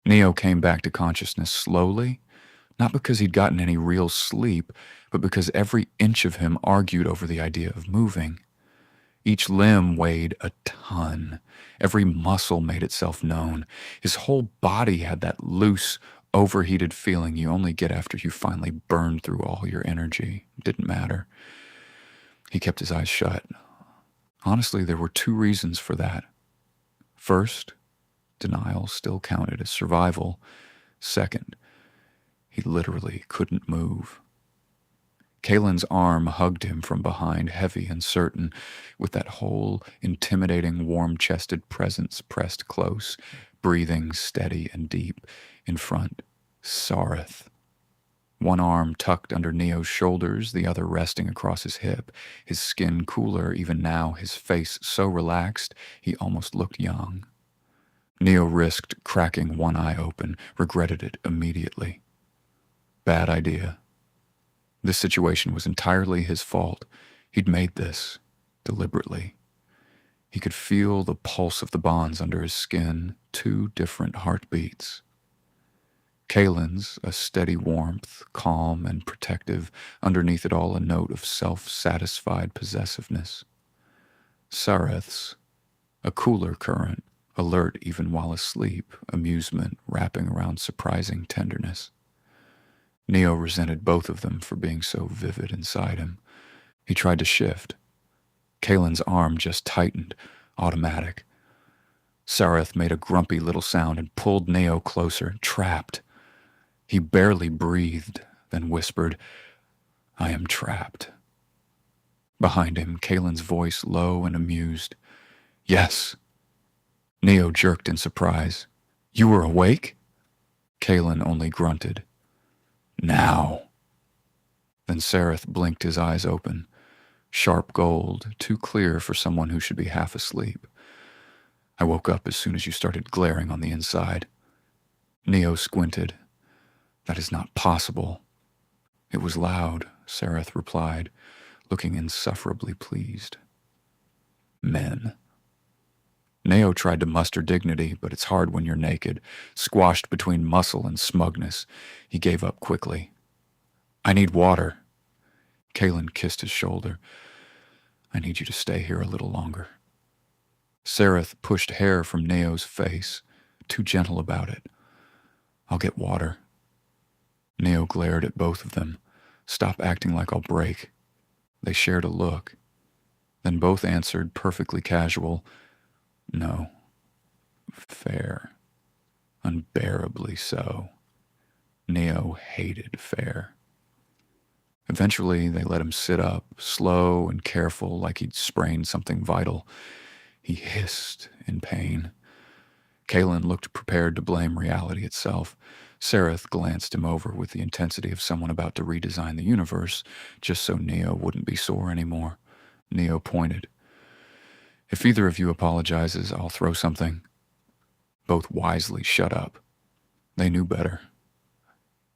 Neo came back to consciousness slowly, not because he'd gotten any real sleep, but because every inch of him argued over the idea of moving. Each limb weighed a ton. Every muscle made itself known. His whole body had that loose, overheated feeling you only get after you finally burned through all your energy. It didn't matter. He kept his eyes shut. Honestly, there were two reasons for that. First, denial still counted as survival. Second, he literally couldn't move. Kaelen's arm hugged him from behind, heavy and certain, with that whole intimidating, warm-chested presence pressed close, breathing steady and deep. In front, Sareth. One arm tucked under Neo's shoulders, the other resting across his hip, his skin cooler even now, his face so relaxed he almost looked young. Neo risked cracking one eye open, regretted it immediately. Bad idea. This situation was entirely his fault. He'd made this, deliberately. He could feel the pulse of the bonds under his skin, two different heartbeats. Kaelen's, a steady warmth, calm and protective, underneath it all a note of self-satisfied possessiveness. Sareth's, a cooler current, alert even while asleep, amusement wrapping around surprising tenderness. Neo resented both of them for being so vivid inside him. He tried to shift. Kaelen's arm just tightened, automatic. Sareth made a grumpy little sound and pulled Neo closer, trapped. He barely breathed, then whispered, "I am trapped." Behind him, Kaelen's voice low and amused. "Yes." Neo jerked in surprise. "You were awake?" Kaelen only grunted. "Now." Then Sareth blinked his eyes open. Sharp gold, too clear for someone who should be half asleep. "I woke up as soon as you started glaring on the inside." Neo squinted. "That is not possible." "It was loud," Sareth replied, looking insufferably pleased. "Men." Neo tried to muster dignity, but it's hard when you're naked, squashed between muscle and smugness. He gave up quickly. "I need water." Kaelen kissed his shoulder. "I need you to stay here a little longer." Sareth pushed hair from Neo's face, too gentle about it. "I'll get water." Neo glared at both of them. "Stop acting like I'll break." They shared a look. Then both answered, perfectly casual, "No." Fair. Unbearably so. Neo hated fair. Eventually, they let him sit up, slow and careful, like he'd sprained something vital. He hissed in pain. Kaelen looked prepared to blame reality itself. Sareth glanced him over with the intensity of someone about to redesign the universe, just so Neo wouldn't be sore anymore. Neo pointed. "If either of you apologizes, I'll throw something." Both wisely shut up. They knew better.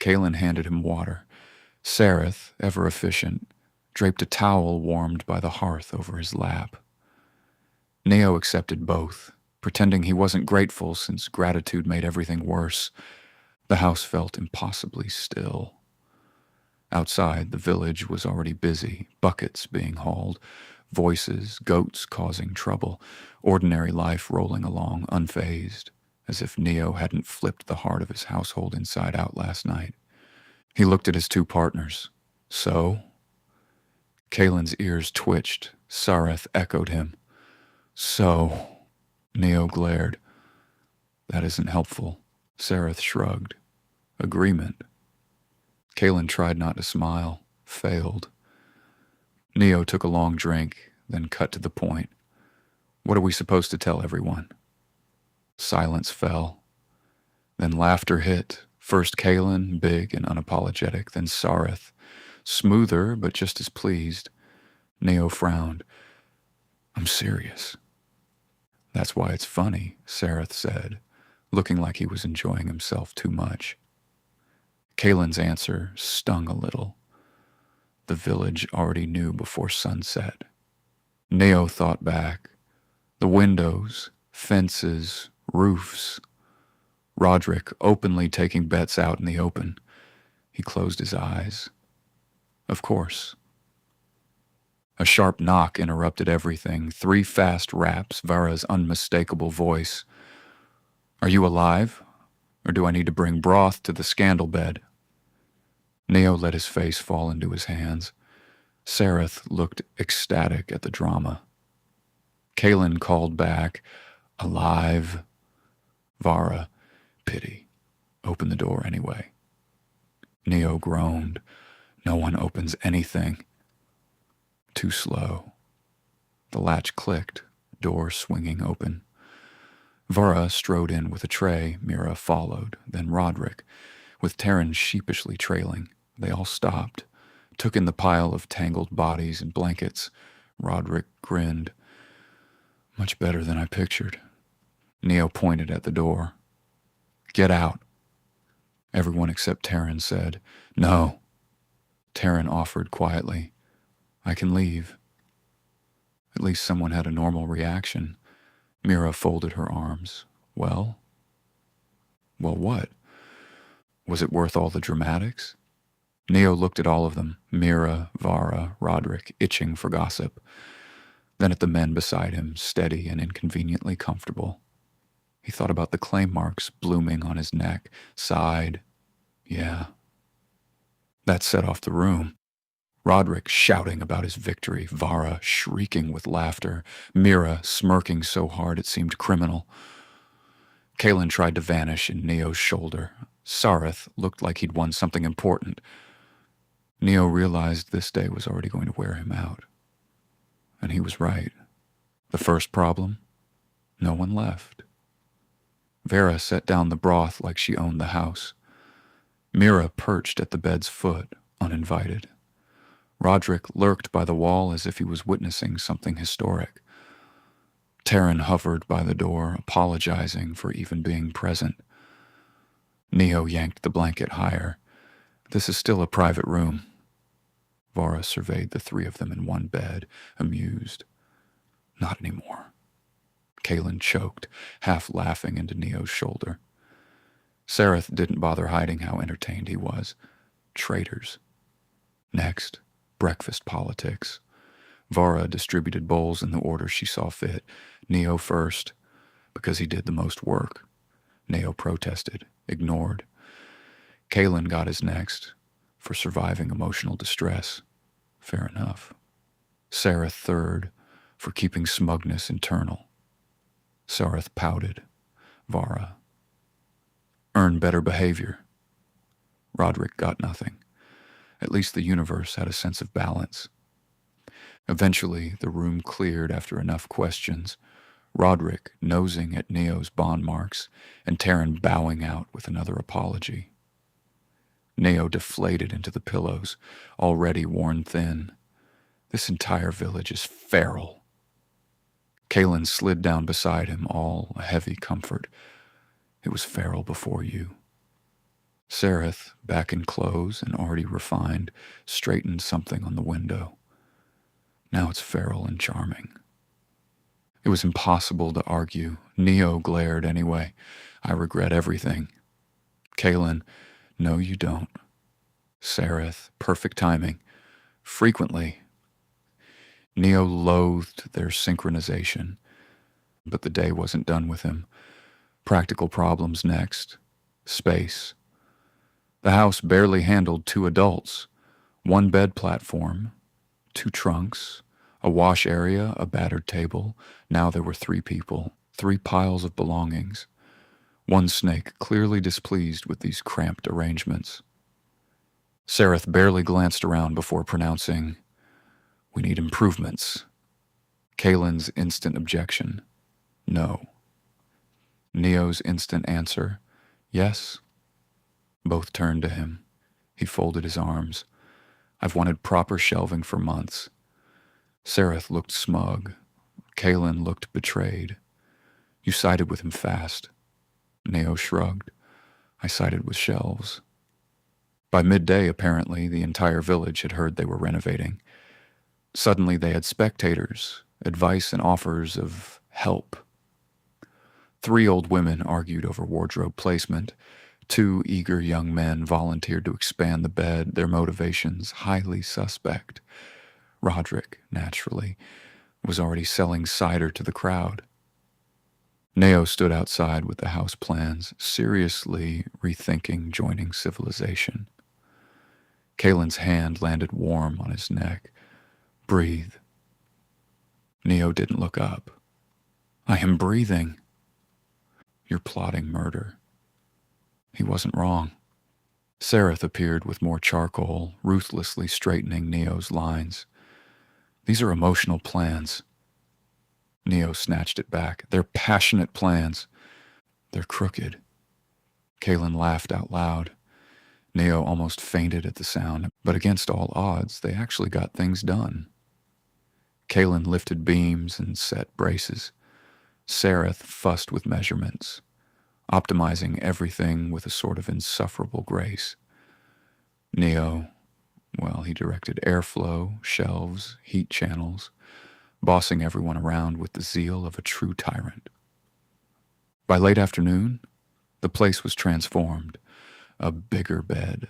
Kaelen handed him water. Sareth, ever efficient, draped a towel warmed by the hearth over his lap. Neo accepted both, pretending he wasn't grateful since gratitude made everything worse. The house felt impossibly still. Outside, the village was already busy, buckets being hauled, voices, goats causing trouble, ordinary life rolling along unfazed, as if Neo hadn't flipped the heart of his household inside out last night. He looked at his two partners. "So?" Kaelen's ears twitched. Sareth echoed him. "So?" Neo glared. "That isn't helpful." Sareth shrugged. "Agreement." Kaelen tried not to smile, failed. Neo took a long drink, then cut to the point. "What are we supposed to tell everyone?" Silence fell. Then laughter hit. First Kaelen, big and unapologetic, then Sareth, smoother but just as pleased. Neo frowned. "I'm serious." "That's why it's funny," Sareth said, looking like he was enjoying himself too much. Kaelen's answer stung a little. The village already knew before sunset. Neo thought back. The windows, fences, roofs. Roderick openly taking bets out in the open. He closed his eyes. Of course. A sharp knock interrupted everything. 3 fast raps, Vara's unmistakable voice. Are you alive? Or do I need to bring broth to the scandal bed? Neo let his face fall into his hands. Sareth looked ecstatic at the drama. Kaelen called back, alive. Vara, pity. Open the door anyway. Neo groaned. No one opens anything. Too slow. The latch clicked, door swinging open. Vara strode in with a tray. Mira followed, then Roderick, with Taryn sheepishly trailing. They all stopped, took in the pile of tangled bodies and blankets. Roderick grinned. Much better than I pictured. Neo pointed at the door. Get out. Everyone except Taryn said, No. Taryn offered quietly, I can leave. At least someone had a normal reaction. Mira folded her arms. Well? Well, what? Was it worth all the dramatics? Neo looked at all of them, Mira, Vara, Roderick, itching for gossip. Then at the men beside him, steady and inconveniently comfortable. He thought about the clay marks blooming on his neck, sighed. Yeah. That set off the room. Roderick shouting about his victory, Vara shrieking with laughter, Mira smirking so hard it seemed criminal. Kaelen tried to vanish in Neo's shoulder. Sareth looked like he'd won something important. Neo realized this day was already going to wear him out. And he was right. The first problem? No one left. Vera set down the broth like she owned the house. Mira perched at the bed's foot, uninvited. Roderick lurked by the wall as if he was witnessing something historic. Taryn hovered by the door, apologizing for even being present. Neo yanked the blanket higher. This is still a private room. Vara surveyed the 3 of them in one bed, amused. Not anymore. Kaelen choked, half laughing into Neo's shoulder. Sareth didn't bother hiding how entertained he was. Traitors. Next, breakfast politics. Vara distributed bowls in the order she saw fit. Neo first, because he did the most work. Neo protested, ignored. Kaelen got his next, for surviving emotional distress. Fair enough. Sareth third, for keeping smugness internal. Sareth pouted. Vara. Earn better behavior. Roderick got nothing. At least the universe had a sense of balance. Eventually, the room cleared after enough questions. Roderick nosing at Neo's bond marks, and Taryn bowing out with another apology. Neo deflated into the pillows, already worn thin. This entire village is feral. Kaelen slid down beside him, all a heavy comfort. It was feral before you. Sareth, back in clothes and already refined, straightened something on the window. Now it's feral and charming. It was impossible to argue. Neo glared anyway. I regret everything. Kaelen, no you don't. Sareth, perfect timing. Frequently. Neo loathed their synchronization, but the day wasn't done with him. Practical problems next. Space. The house barely handled 2 adults, 1 bed platform, 2 trunks, a wash area, a battered table. Now there were 3 people, 3 piles of belongings. One snake clearly displeased with these cramped arrangements. Sareth barely glanced around before pronouncing, "We need improvements." Kalen's instant objection, "No." Neo's instant answer, "Yes." Both turned to him. He folded his arms. "I've wanted proper shelving for months." Sareth looked smug. Kaelen looked betrayed. "You sided with him fast." Neo shrugged. "I sided with shelves." By midday, apparently, the entire village had heard they were renovating. Suddenly they had spectators, advice and offers of help. 3 old women argued over wardrobe placement. 2 eager young men volunteered to expand the bed, their motivations highly suspect. Roderick, naturally, was already selling cider to the crowd. Neo stood outside with the house plans, seriously rethinking joining civilization. Kaelen's hand landed warm on his neck. Breathe. Neo didn't look up. I am breathing. You're plotting murder. He wasn't wrong. Sareth appeared with more charcoal, ruthlessly straightening Neo's lines. These are emotional plans. Neo snatched it back. They're passionate plans. They're crooked. Kaelen laughed out loud. Neo almost fainted at the sound, but against all odds, they actually got things done. Kaelen lifted beams and set braces. Sareth fussed with measurements, optimizing everything with a sort of insufferable grace. Neo, well, he directed airflow, shelves, heat channels, bossing everyone around with the zeal of a true tyrant. By late afternoon, the place was transformed. A bigger bed,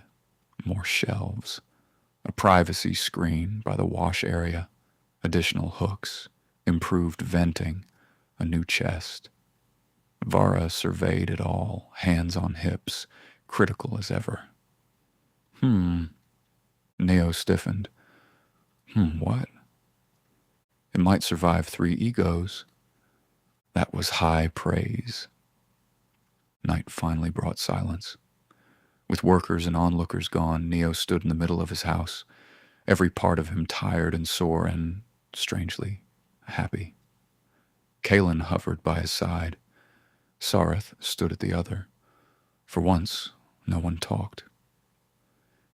more shelves, a privacy screen by the wash area, additional hooks, improved venting, a new chest. Vara surveyed it all, hands on hips, critical as ever. Neo stiffened. What? It might survive 3 egos. That was high praise. Night finally brought silence. With workers and onlookers gone, Neo stood in the middle of his house, every part of him tired and sore and, strangely, happy. Kaelen hovered by his side. Sareth stood at the other. For once, no one talked.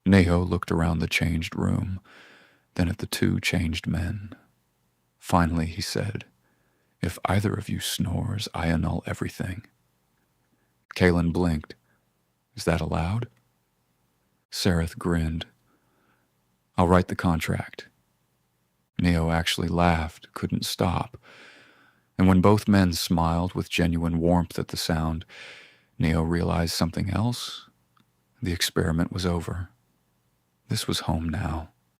Neo looked around the changed room, then at the 2 changed men. Finally, he said, "If either of you snores, I annul everything." Kaelen blinked. Is that allowed? Sareth grinned. I'll write the contract. Neo actually laughed, couldn't stop. And when both men smiled with genuine warmth at the sound, Neo realized something else. The experiment was over. This was home now.